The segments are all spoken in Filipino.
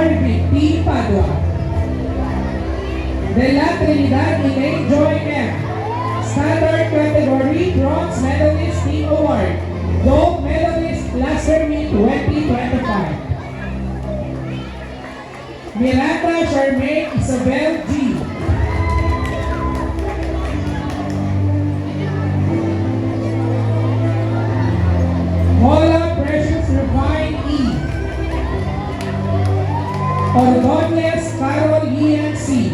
Marvin P. Padua. De La Trinidad Elaine Joy M. Standard Category Bronze Medalist Team Award. Gold Medalist Laser Meet 2025. Miranda Charmaine Isabel G. Mola Precious Refine E. Ordonez Carol Ian C.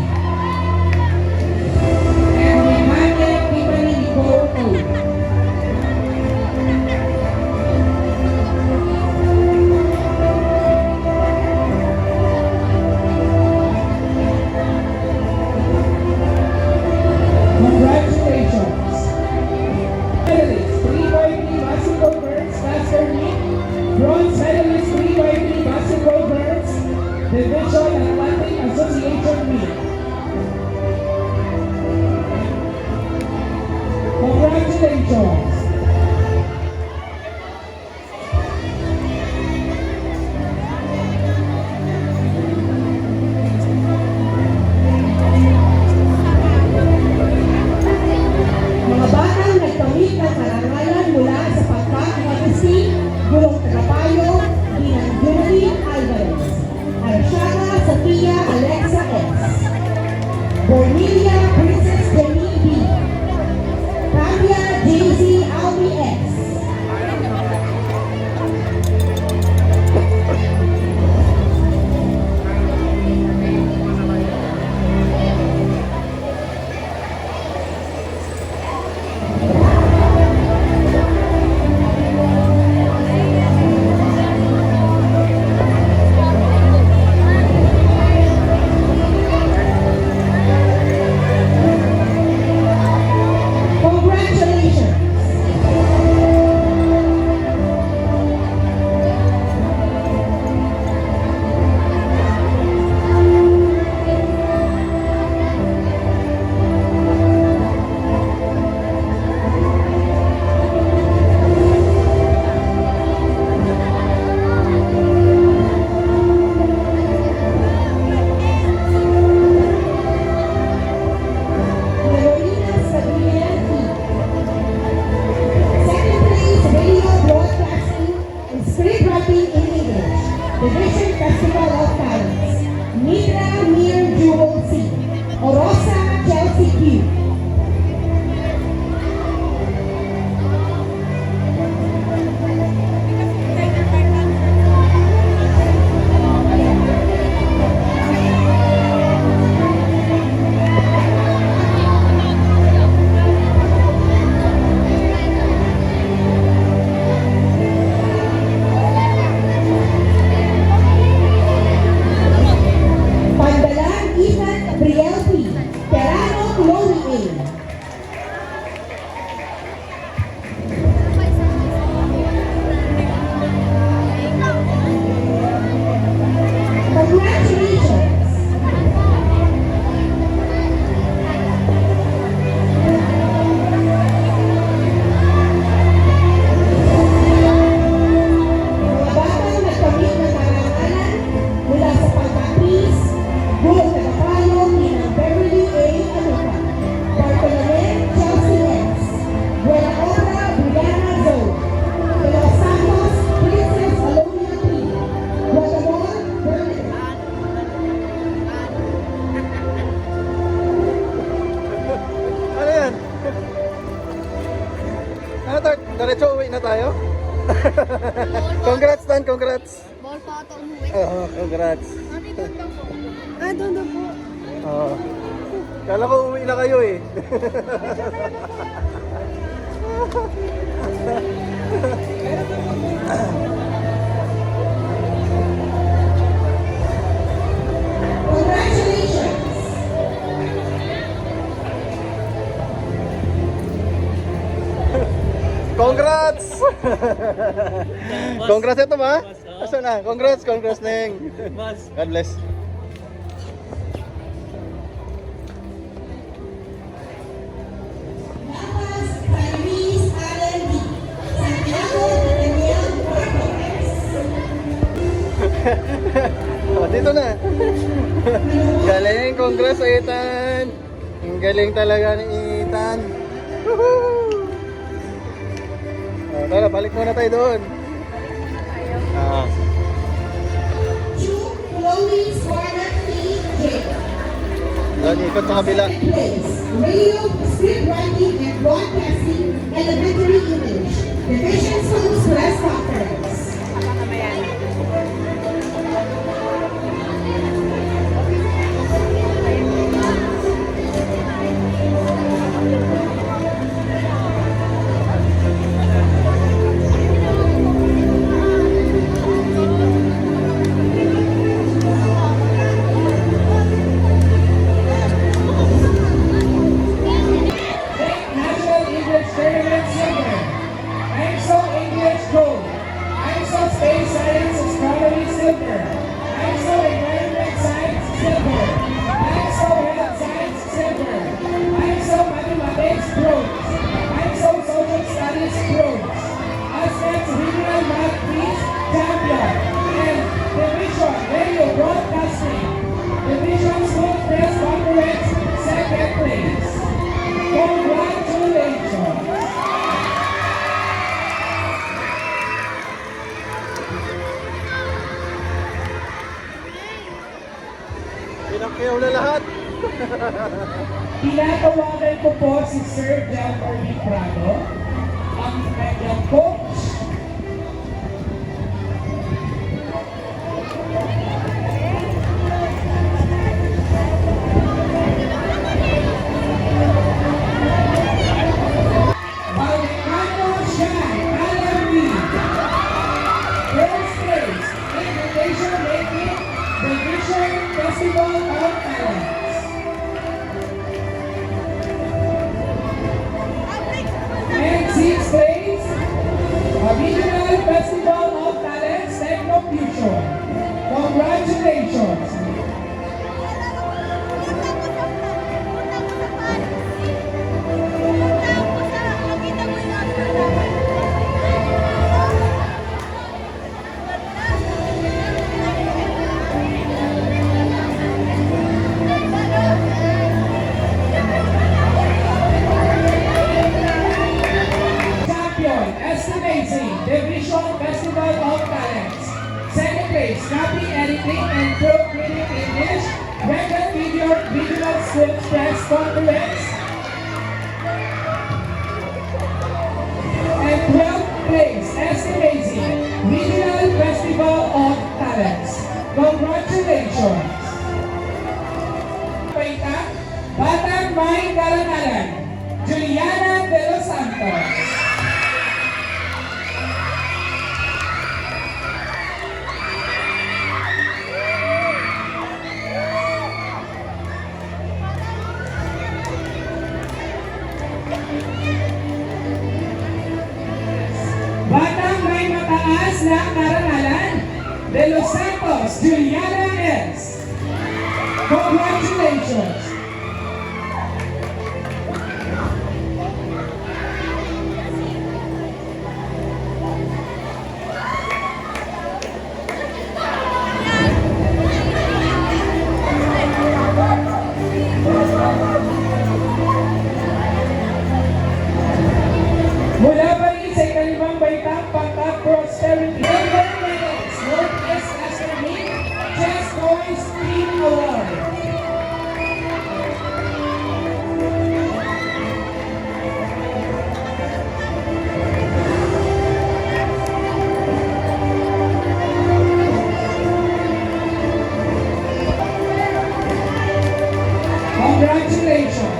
And Emmanuel Tiffany Nicole O. Congratulations! Medalist 3x3 basketball girls master meet, bronze medalist 3x3 basketball girls Division Atlantic Association meet. Congratulations! Mga batang nagkamit ng karangalan mula sa pagkakakasi, Gulong Tagapayo, bilang Julie Alvarez, Arshana Sofia Alexa S. Bornelia Princess Jenny B. Tanya JZ Alvi S. Congratulations! Carolina Sabrina E. Second place, Radio Broadcasting and Scriptwriting in English, Division Festival of Talents, Mitra Mir Jewel C. Orosa Chelsea Q. Pandalan Ethan Gabriel P. Terano Chloe A. Congratulations! Mga batang nagkamit ng karangalan mula sa pagkakis, Gulong Tagapayo, bilang Beverly A. Anuka, Bartolome Chelsea S. Buena Obra Brianna Zoe, De Los Santos Princess Alonia P. Guatemala Bernadette. Ano yan? Ano to? Diretso uwi na tayo? Congrats Dan, congrats! Ball pa ito umuwi. Oo, congrats! Nandito lang po. Ah, doon na po. Oo. Kala ko uwi na kayo eh. Congratulations! Congrats! Congrats ito ba? Asa na? Congrats, congrats Neng. God bless. Damas Tyrese Allen D. Santiago Daniel Marquez. Dito na. Galing, congrats Ethan. Ang galing talaga ni Ethan. Woohoo! Tara, balik muna tayo doon. Two, Chloe Swarnati J. Doon, ikot sa kabila. Place, radio, script writing, and broadcasting, elementary English. Division Schools Press Conference. National English Tournament Silver, ISO English Gold, ISO Space Science Astronomy Silver, ISO Environment Science Silver, ISO Health Science Silver, ISO Mathematics Bronze, ISO Social Studies Bronze, ASMEX Regional Math Quiz Champion, and Division Radio Broadcasting, Division School Press Conference Second Place. Congratulations! Pinakyaw na lahat. Tinatawagan ko po si Sir Delmer B. Prado, ang kanyang coach. Vallecano Shine, LRB. First place, Invitation Making, the Vision Festival of Talents. And sixth place, Regional Festival of Talents Technofusion. Congratulations! Champion, Estimating, Division Festival of Talents. Second place, Copy Editing and Proofreading English, Record Video, Regional School Press Conference. And 12th place, Estimating, Regional Festival of Talents. Congratulations! Paita, Batang May Karangalan, Juliana de los Santos. Batang May Mataas na Karangalan, De Los Santos, Juliana S. Congratulations! Mula pa rin sa ikalimang baitang Pangkat Prosperity, Silver Medals, Northwest Astronomy, Chess Toys Team Award. Congratulations!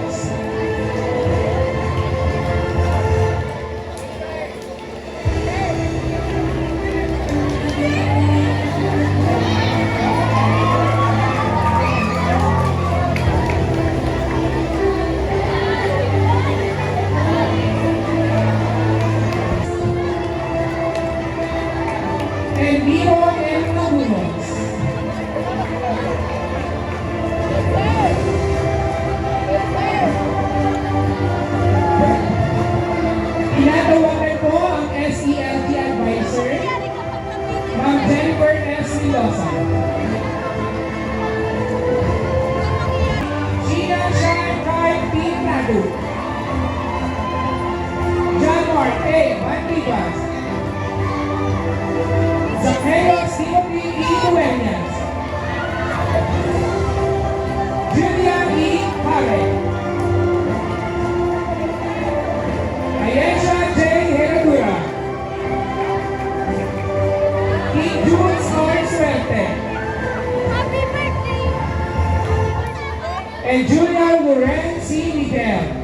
Karen. Ayesha J. Heradura. King Jules R. Suerte. Happy birthday! And Julia Loren C. Miguel.